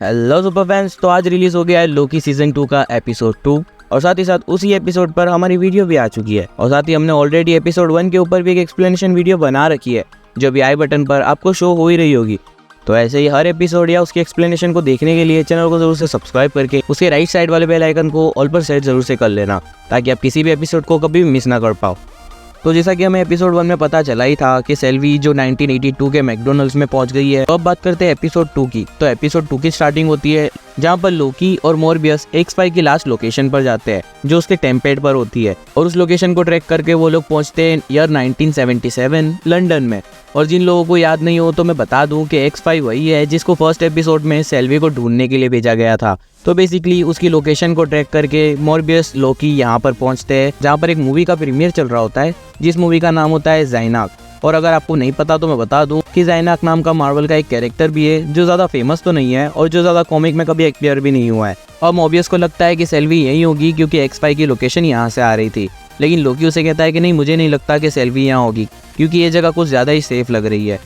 Hello super fans, तो आज release हो गया है लोकी सीजन 2 का एपिसोड 2 और साथ ही साथ उसी एपिसोड पर हमारी वीडियो भी आ चुकी है। और साथ ही हमने ऑलरेडी एपिसोड 1 के ऊपर भी एक एक्सप्लेनेशन वीडियो बना रखी है जो भी आई बटन पर आपको शो हो ही रही होगी। तो ऐसे ही हर एपिसोड या उसकी एक्सप्लेनेशन को देखने के लिए चैनल को जरूर से सब्सक्राइब करके उसके राइट साइड वाले बेल आइकन को ऑल पर सेट जरूर से कर लेना ताकि आप किसी भी एपिसोड को कभी भी मिस ना कर पाओ। तो जैसा कि हमें एपिसोड 1 में पता चला ही था कि सेल्वी जो 1982 के मैकडोनल्ड्स में पहुंच गई है। तो अब बात करते हैं एपिसोड 2 की। तो एपिसोड 2 की स्टार्टिंग होती है जहां पर लोकी और मोरबियस X5 की लास्ट लोकेशन पर जाते हैं जो उसके टेम्पलेट पर होती है और उस लोकेशन को ट्रैक करके वो लोग पहुंचते हैं ईयर 1977 लंदन में। और जिन लोगों को याद नहीं हो तो मैं बता दूं कि X5 वही है जिसको फर्स्ट एपिसोड में सेल्वी को ढूंढने के लिए भेजा गया था। तो बेसिकली उसकी लोकेशन को ट्रैक करके मोरबियस लोकी यहाँ पर पहुंचते हैं जहाँ पर एक मूवी का प्रीमियर चल रहा होता है जिस मूवी का नाम होता है ज़ाइनाक। और अगर आपको नहीं पता तो मैं बता दूं कि ज़ाइनाक नाम का मार्वल का एक कैरेक्टर भी है जो ज़्यादा फेमस तो नहीं है और जो ज़्यादा कॉमिक में कभी अपीयर भी नहीं हुआ है। और मोरबियस को लगता है कि सेल्वी यही होगी क्योंकि X5 की लोकेशन यहाँ से आ रही थी, लेकिन लोकी उसे कहता है कि नहीं, मुझे नहीं लगता कि सेल्वी यहाँ होगी क्योंकि ये जगह कुछ ज़्यादा ही सेफ लग रही है।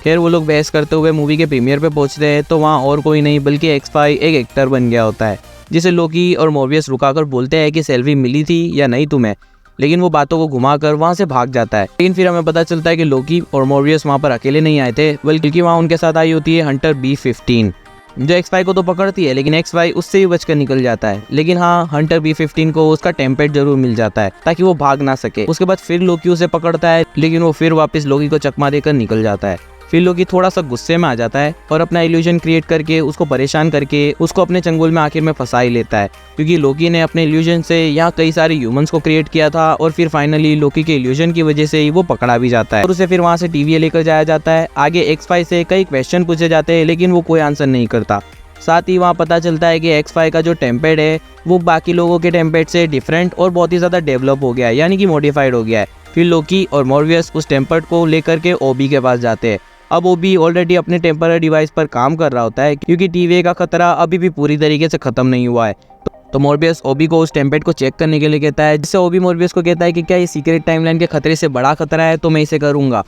खैर वो लोग बहस करते हुए मूवी के प्रीमियर पे पहुंचते हैं तो वहाँ और कोई नहीं बल्कि X5 एक एक्टर बन गया होता है जिसे लोकी और मोरबियस रुकाकर बोलते हैं कि सेल्वी मिली थी या नहीं तुम्हें, लेकिन वो बातों को घुमाकर वहाँ से भाग जाता है। लेकिन फिर हमें पता चलता है कि लोकी और मोरबियस वहाँ पर अकेले नहीं आए थे बल्कि वहाँ उनके साथ आई होती है हंटर B15 जो X5 को तो पकड़ती है लेकिन X5 उससे भी बचकर निकल जाता है। लेकिन हाँ, हंटर B15 को उसका टेम्पलेट जरूर मिल जाता है ताकि वो भाग ना सके। उसके बाद फिर लोकी उसे पकड़ता है लेकिन वो फिर वापस लोकी को चकमा देकर निकल जाता है। फिर लोकी थोड़ा सा गुस्से में आ जाता है और अपना इल्यूजन क्रिएट करके उसको परेशान करके उसको अपने चंगुल में आखिर में फंसा ही लेता है क्योंकि लोकी ने अपने इल्यूजन से यहाँ कई सारे ह्यूमंस को क्रिएट किया था और फिर फाइनली लोकी के इल्यूजन की वजह से ही वो पकड़ा भी जाता है और उसे फिर वहाँ से TVA लेकर जाया जाता है। आगे X5 से कई क्वेश्चन पूछे जाते हैं लेकिन वो कोई आंसर नहीं करता। साथ ही वहाँ पता चलता है कि X5 का जो टेम्पलेट है वो बाकी लोगों के टेम्पलेट से डिफरेंट और बहुत ही ज़्यादा डेवलप हो गया है, यानी कि मॉडिफाइड हो गया है। फिर लोकी और मोरबियस उस टेम्पलेट को लेकर के ओबी के पास जाते हैं। अब ओबी ऑलरेडी अपने टेम्पररी डिवाइस पर काम कर रहा होता है क्योंकि TVA का खतरा अभी भी पूरी तरीके से खत्म नहीं हुआ है। तो मोरबियस ओबी को उस टेम्पलेट को चेक करने के लिए कहता है, जिससे ओबी मोरबियस को कहता है कि क्या ये सीक्रेट टाइमलाइन के खतरे से बड़ा खतरा है तो मैं इसे करूँगा।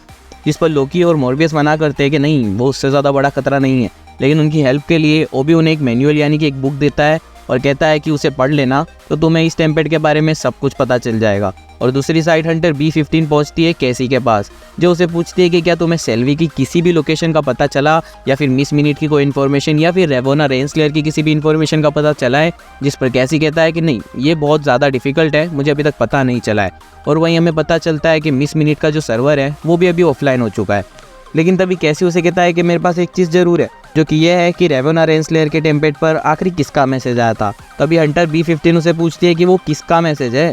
जिस पर लोकी और मोरबियस मना करते हैं कि नहीं, वो उससे ज़्यादा बड़ा खतरा नहीं है। लेकिन उनकी हेल्प के लिए ओबी उन्हें एक मैनुअल यानी कि एक बुक देता है और कहता है कि उसे पढ़ लेना तो तुम्हें इस टेम्पलेट के बारे में सब कुछ पता चल जाएगा। और दूसरी साइड हंटर B15 पहुंचती है कैसी के पास जो उसे पूछती है कि क्या तुम्हें सेल्वी की किसी भी लोकेशन का पता चला या फिर मिस मिनट की कोई इन्फॉर्मेशन या फिर रेवोना रेंसलेयर की किसी भी इन्फॉर्मेशन का पता चला है। जिस पर कैसी कहता है कि नहीं, ये बहुत ज़्यादा डिफिकल्ट है, मुझे अभी तक पता नहीं चला है। और वहीं हमें पता चलता है कि मिस मिनट का जो सर्वर है वो भी अभी ऑफलाइन हो चुका है। लेकिन तभी कैसी उसे कहता है कि मेरे पास एक चीज़ ज़रूर है जो कि यह है कि रेवोना रेंसलेयर के टेम्पलेट पर आखिरी किसका मैसेज आया था। तभी हंटर B15 उसे पूछती है कि वो किसका मैसेज है।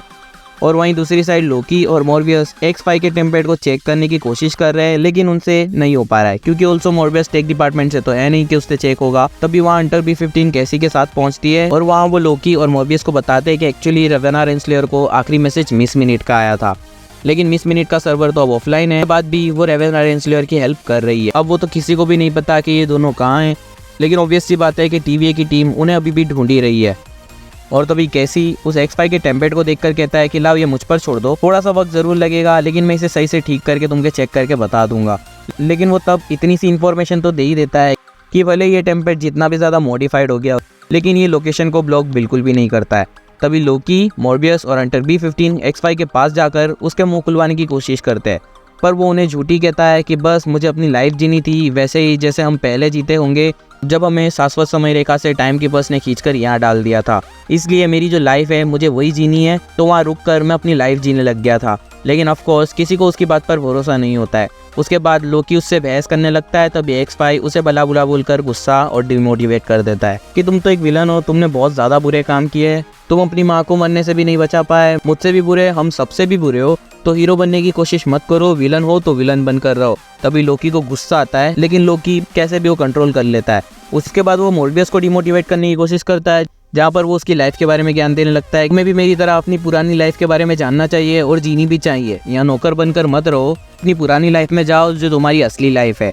और वहीं दूसरी साइड लोकी और मोरबियस X5 के टेम्पलेट को चेक करने की कोशिश कर रहे हैं लेकिन उनसे नहीं हो पा रहा है क्योंकि ऑल्सो मोरबियस टेक डिपार्टमेंट से तो है नहीं कि उससे चेक होगा। तभी वहाँ हंटर B15 कैसी के साथ पहुंचती है और वहाँ वो लोकी और मोरबियस को बताते हैं कि एक्चुअली रेवोना रेंसलेयर को आखिरी मैसेज मिस मिनट का आया था, लेकिन मिस मिनट का सर्वर तो अब ऑफलाइन है। बाद भी वो रेवोना रेंसलेयर की हेल्प कर रही है। अब वो तो किसी को भी नहीं पता कि ये दोनों कहाँ हैं, लेकिन ऑब्वियस सी बात है कि TVA की टीम उन्हें अभी भी ढूंढ ही रही है। और तभी कैसी उस X5 के टेम्पलेट को देखकर कहता है कि लाओ ये मुझ पर छोड़ दो, थोड़ा सा वक्त जरूर लगेगा लेकिन मैं इसे सही से ठीक करके तुमको चेक करके बता दूंगा। लेकिन वो तब इतनी सी इन्फॉर्मेशन तो दे ही देता है कि भले ये टेम्पलेट जितना भी ज़्यादा मॉडिफाइड हो गया लेकिन ये लोकेशन को ब्लॉक बिल्कुल भी नहीं करता है। तभी लोकी, मोरबियस और हंटर B15 X5 के पास जाकर उसके मुंह खुलवाने की कोशिश करते हैं पर वो उन्हें झूठी कहता है कि बस मुझे अपनी लाइफ जीनी थी वैसे ही जैसे हम पहले जीते होंगे जब हमें शाश्वत समय रेखा से टाइम कीपर्स ने खींचकर यहाँ डाल दिया था, इसलिए मेरी जो लाइफ है मुझे वही जीनी है। तो वहाँ रुककर मैं अपनी लाइफ जीने लग गया था। लेकिन ऑफ कोर्स किसी को उसकी बात पर भरोसा नहीं होता है। उसके बाद लोकी उससे बहस करने लगता है तभी X5 उसे भला बुरा बोलकर गुस्सा और डिमोटिवेट कर देता है कि तुम तो एक विलन हो, तुमने बहुत ज़्यादा बुरे काम किए, तुम अपनी माँ को मरने से भी नहीं बचा पाए, मुझसे भी बुरे, हम सबसे भी बुरे हो, तो हीरो बनने की कोशिश मत करो, विलन हो तो विलन बनकर रहो। तभी लोकी को गुस्सा आता है लेकिन लोकी कैसे भी वो कंट्रोल कर लेता है। उसके बाद वो मोरबियस को डिमोटिवेट करने की कोशिश करता है जहाँ पर वो उसकी लाइफ के बारे में ज्ञान देने लगता है। तुम्हें भी मेरी तरह अपनी पुरानी लाइफ के बारे में जानना चाहिए और जीनी भी चाहिए। यहाँ नौकर बनकर मत रहो, अपनी पुरानी लाइफ में जाओ जो तुम्हारी असली लाइफ है।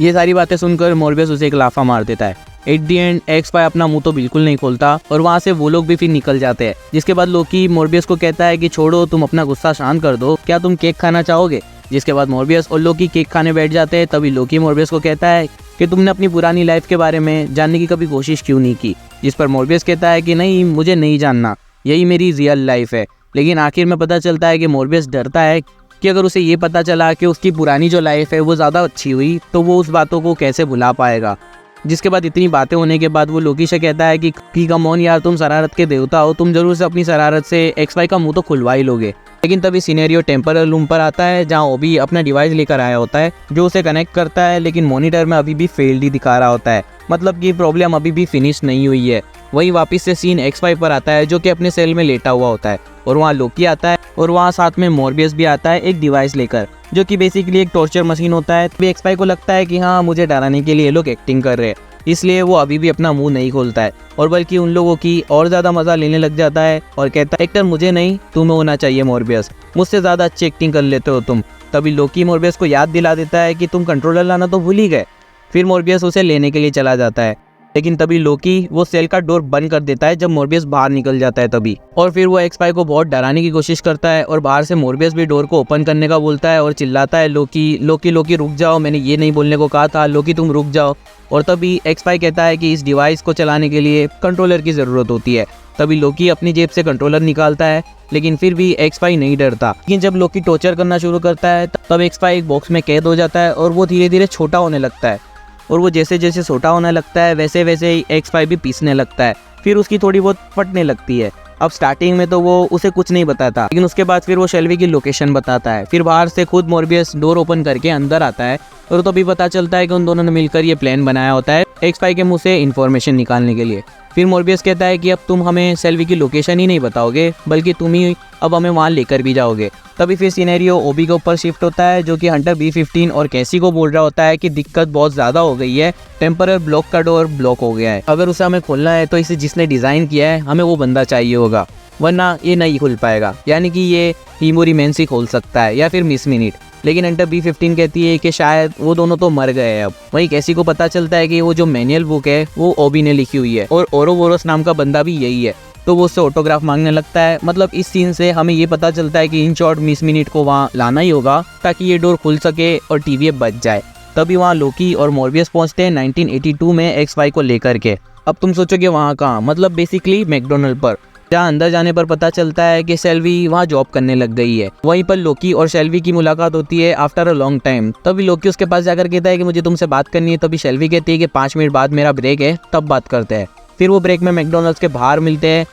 ये सारी बातें सुनकर मोरबियस उसे एक लाफा मार देता है। एट दी एंड X5 अपना मुंह तो बिल्कुल नहीं खोलता और वहाँ से वो लोग भी फिर निकल जाते हैं। जिसके बाद लोकी मोरबियस को कहता है कि छोड़ो, तुम अपना गुस्सा शांत कर दो, क्या तुम केक खाना चाहोगे। जिसके बाद मोरबियस और लोकी केक खाने बैठ जाते हैं। तभी लोकी मोरबियस को कहता है कि तुमने अपनी पुरानी लाइफ के बारे में जानने की कभी कोशिश क्यों नहीं की। जिस पर मॉर्बियस कहता है कि नहीं, मुझे नहीं जानना, यही मेरी रियल लाइफ है। लेकिन आखिर में पता चलता है कि मॉर्बियस डरता है कि अगर उसे ये पता चला कि उसकी पुरानी जो लाइफ है वो ज़्यादा अच्छी हुई तो वो उस बातों को कैसे भुला पाएगा। जिसके बाद इतनी बातें होने के बाद वो लोकी से कहता है कि कम ऑन यार, तुम शरारत के देवता हो, तुम जरूर से अपनी शरारत से XY का मुंह तो खुलवा ही लोगे। लेकिन तभी सिनेरियो टेम्परल रूम पर आता है जहाँ ओबी अपना डिवाइस लेकर आया होता है जो उसे कनेक्ट करता है, लेकिन मॉनिटर में अभी भी फेल्ड ही दिखा रहा होता है, मतलब कि प्रॉब्लम अभी भी फिनिश नहीं हुई है। वहीं वापस से सीन XY पर आता है जो कि अपने सेल में लेटा हुआ होता है और वहाँ लोकी आता है और वहाँ साथ में मॉर्बियस भी आता है एक डिवाइस लेकर जो कि बेसिकली एक टॉर्चर मशीन होता है। तभी XY को लगता है कि हाँ, मुझे डराने के लिए ये लोग एक्टिंग कर रहे हैं, इसलिए वो अभी भी अपना मुंह नहीं खोलता है और बल्कि उन लोगों की और ज़्यादा मज़ा लेने लग जाता है और कहता है एक्टर मुझे नहीं, तुम्हें होना चाहिए मॉर्बियस, मुझसे ज़्यादा अच्छी एक्टिंग कर लेते हो तुम। तभी लोकी मॉर्बियस को याद दिला देता है कि तुम कंट्रोलर लाना तो भूल ही गए। फिर मॉर्बियस उसे लेने के लिए चला जाता है, लेकिन तभी लोकी वो सेल का डोर बंद कर देता है जब मॉर्बियस बाहर निकल जाता है तभी। और फिर वो XY को बहुत डराने की कोशिश करता है और बाहर से मॉर्बियस भी डोर को ओपन करने का बोलता है और चिल्लाता है लोकी लोकी लोकी रुक जाओ, मैंने ये नहीं बोलने को कहा था, लोकी तुम रुक जाओ। और तभी XY कहता है कि इस डिवाइस को चलाने के लिए कंट्रोलर की ज़रूरत होती है। तभी लोकी अपनी जेब से कंट्रोलर निकालता है, लेकिन फिर भी XY नहीं डरता। लेकिन जब लोकी टॉर्चर करना शुरू करता है तब XY एक बॉक्स में कैद हो जाता है और वो धीरे धीरे छोटा होने लगता है और वो जैसे जैसे छोटा होने लगता है वैसे वैसे ही XY भी पीसने लगता है। फिर उसकी थोड़ी बहुत फटने लगती है। अब स्टार्टिंग में तो वो उसे कुछ नहीं बताता, लेकिन उसके बाद फिर वो शेल्वी की लोकेशन बताता है। फिर बाहर से खुद मॉर्बियस डोर ओपन करके अंदर आता है और तो भी पता चलता है कि उन दोनों ने मिलकर ये प्लान बनाया होता है XY के मुंह से इन्फॉर्मेशन निकालने के लिए। फिर मॉर्बियस कहता है कि अब तुम हमें शेल्वी की लोकेशन ही नहीं बताओगे, बल्कि तुम ही अब हमें वहाँ लेकर भी जाओगे। तभी फिर सिनेरियो ओबी के ऊपर शिफ्ट होता है जो कि हंटर B-15 और कैसी को बोल रहा होता है कि दिक्कत बहुत ज़्यादा हो गई है, टेम्परर ब्लॉक का डोर ब्लॉक हो गया है, अगर उसे हमें खोलना है तो इसे जिसने डिज़ाइन किया है हमें वो बंदा चाहिए होगा, वरना ये नहीं खुल पाएगा। यानी कि ये हिमोरी मैंसी खोल सकता है या फिर मिस मिनट। लेकिन हंटर B-15 कहती है कि शायद वो दोनों तो मर गए हैं अब। वहीं कैसी को पता चलता है कि वो जो मैनुअल बुक है वो ओबी ने लिखी हुई है और ओरोबोरोस नाम का बंदा भी यही है, तो वो उससे ऑटोग्राफ मांगने लगता है। मतलब इस सीन से हमें ये पता चलता है कि इन शॉर्ट मिस मिनट को वहाँ लाना ही होगा ताकि ये डोर खुल सके और TVA बच जाए। तभी वहाँ लोकी और मॉर्बियस पहुँचते हैं 1982 में XY को लेकर के। अब तुम सोचोगे वहाँ कहाँ, मतलब बेसिकली मैकडोनल्ड पर, जहाँ अंदर जाने पर पता चलता है कि शेल्वी वहाँ जॉब करने लग गई है। वहीं पर लोकी और शेल्वी की मुलाकात होती है आफ्टर अ लॉन्ग टाइम। तभी लोकी उसके पास जाकर कहता है कि मुझे तुमसे बात करनी है। तभी शेल्वी कहती है कि 5 मिनट बाद मेरा ब्रेक है, तब बात करते हैं। फिर वो ब्रेक में मैकडोनल्ड्स के बाहर मिलते हैं।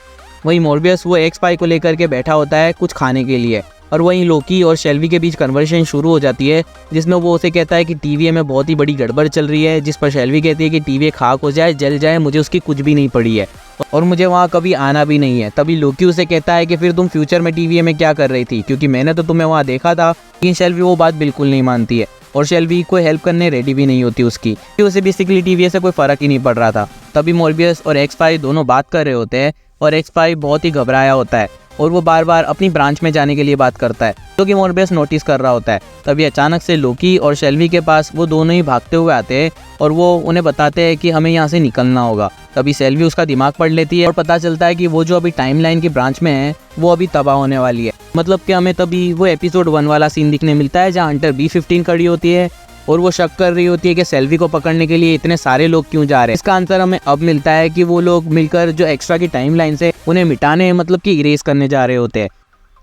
वहीं मॉर्बियस वो XY को लेकर के बैठा होता है कुछ खाने के लिए और वहीं लोकी और शेल्वी के बीच कन्वर्सेशन शुरू हो जाती है जिसमें वो उसे कहता है कि TVA में बहुत ही बड़ी गड़बड़ चल रही है, जिस पर शेल्वी कहती है कि TVA खाक हो जाए, जल जाए, मुझे उसकी कुछ भी नहीं पड़ी है और मुझे वहाँ कभी आना भी नहीं है। तभी लोकी उसे कहता है कि फिर तुम फ्यूचर में TVA में क्या कर रही थी, क्योंकि मैंने तो तुम्हें वहाँ देखा था। लेकिन शेल्वी वो बात बिल्कुल नहीं मानती है और शेल्वी कोई हेल्प करने रेडी भी नहीं होती उसकी, कि उसे बेसिकली TVA से कोई फ़र्क ही नहीं पड़ रहा था। तभी मॉर्बियस और XY दोनों बात कर रहे होते हैं और XY बहुत ही घबराया होता है और वो बार बार अपनी ब्रांच में जाने के लिए बात करता है, जो कि मॉर्बियस नोटिस कर रहा होता है। तभी अचानक से लोकी और शेल्वी के पास वो दोनों ही भागते हुए आते हैं और वो उन्हें बताते हैं कि हमें यहाँ से निकलना होगा। तभी शेल्वी उसका दिमाग पढ़ लेती है और पता चलता है कि वो जो अभी टाइमलाइन की ब्रांच में है वो अभी तबाह होने वाली है। मतलब कि हमें तभी वो एपिसोड 1 वाला सीन दिखने मिलता है जहाँ हंटर B-15 खड़ी होती है और वो शक कर रही होती है कि शेल्वी को पकड़ने के लिए इतने सारे लोग क्यों जा रहे हैं। इसका आंसर हमें अब मिलता है कि वो लोग मिलकर जो एक्स्ट्रा की टाइमलाइन से उन्हें मिटाने, मतलब कि इरेज करने जा रहे होते हैं।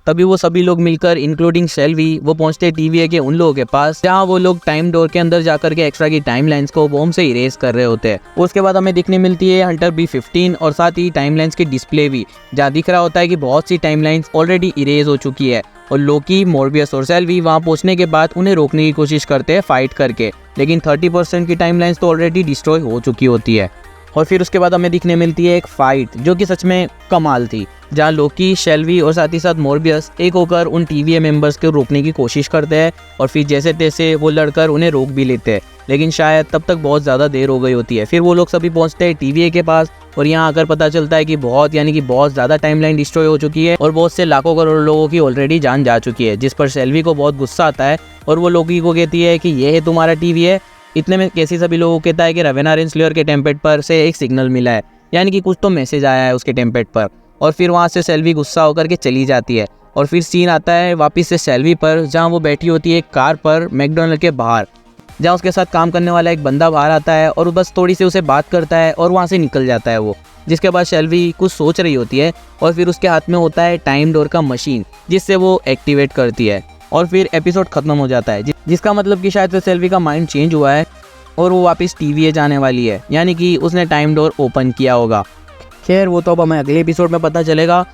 तभी वो सभी लोग मिलकर इंक्लूडिंग शेल्वी वो पहुंचते हैं TVA के उन लोगों के पास जहां वो लोग टाइम डोर के अंदर जाकर के एक्स्ट्रा की टाइमलाइंस को बॉम्ब से इरेज कर रहे होते हैं। उसके बाद हमें दिखने मिलती है हंटर B-15 और साथ ही टाइमलाइंस की डिस्प्ले भी, जहाँ दिख रहा होता है कि बहुत सी टाइमलाइंस ऑलरेडी इरेज हो चुकी है और लोकी, मॉर्बियस और शेल्वी वहां पहुंचने के बाद उन्हें रोकने की कोशिश करते हैं फाइट करके, लेकिन 30% की टाइमलाइंस तो ऑलरेडी डिस्ट्रॉय हो चुकी होती है। और फिर उसके बाद हमें दिखने मिलती है एक फाइट जो कि सच में कमाल थी, जहाँ लोकी, शेल्वी और साथ ही साथ मॉर्बियस एक होकर उन TVA मेंबर्स को रोकने की कोशिश करते हैं और फिर जैसे तैसे वो लड़कर उन्हें रोक भी लेते हैं, लेकिन शायद तब तक बहुत ज़्यादा देर हो गई होती है। फिर वो लोग सभी पहुंचते हैं TVA के पास और यहाँ आकर पता चलता है कि बहुत ज़्यादा टाइमलाइन डिस्ट्रॉय हो चुकी है और बहुत से लाखों करोड़ लोगों की ऑलरेडी जान जा चुकी है, जिस पर शेल्वी को बहुत गुस्सा आता है और वो लोकी को कहती है कि ये है तुम्हारा TVA। इतने में कैसी सभी लोगों को कहता है कि रवेना रेंसलियर के टेम्पलेट पर से एक सिग्नल मिला है, यानी कि कुछ तो मैसेज आया है उसके टेम्पलेट पर। और फिर वहाँ से शेल्वी गुस्सा होकर के चली जाती है और फिर सीन आता है वापस से शेल्वी पर, जहाँ वो बैठी होती है एक कार पर मैकडोनल्ड के बाहर जहाँ उसके साथ काम करने वाला एक बंदा बाहर आता है और बस थोड़ी सी उसे बात करता है और वहाँ से निकल जाता है वो। जिसके बाद शेल्वी कुछ सोच रही होती है और फिर उसके हाथ में होता है टाइम डोर का मशीन, जिससे वो एक्टिवेट करती है और फिर एपिसोड खत्म हो जाता है। जिसका मतलब कि शायद से शेल्वी का माइंड चेंज हुआ है और वो वापस TVA जाने वाली है, यानी कि उसने टाइम डोर ओपन किया होगा। खैर वो तो अब हमें अगले एपिसोड में पता चलेगा।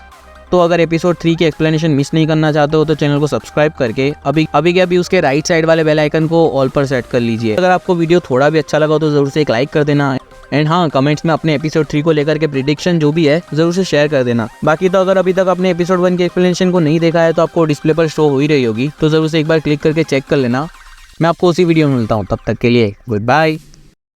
तो अगर एपिसोड 3 की एक्सप्लेनेशन मिस नहीं करना चाहते हो तो चैनल को सब्सक्राइब करके अभी के अभी उसके राइट साइड वाले बेल आइकन को ऑल पर सेट कर लीजिए। अगर आपको वीडियो थोड़ा भी अच्छा लगा तो ज़रूर से एक लाइक कर देना। एंड हाँ, कमेंट्स में अपने एपिसोड 3 को लेकर के प्रिडिक्शन जो भी है ज़रूर से शेयर कर देना। बाकी तो अगर अभी तक अपने एपिसोड 1 के एक्सप्लेनेशन को नहीं देखा है तो आपको डिस्प्ले पर शो हो ही रही होगी, तो ज़रूर से एक बार क्लिक करके चेक कर लेना। मैं आपको उसी वीडियो में मिलता हूँ, तब तक के लिए गुड बाय।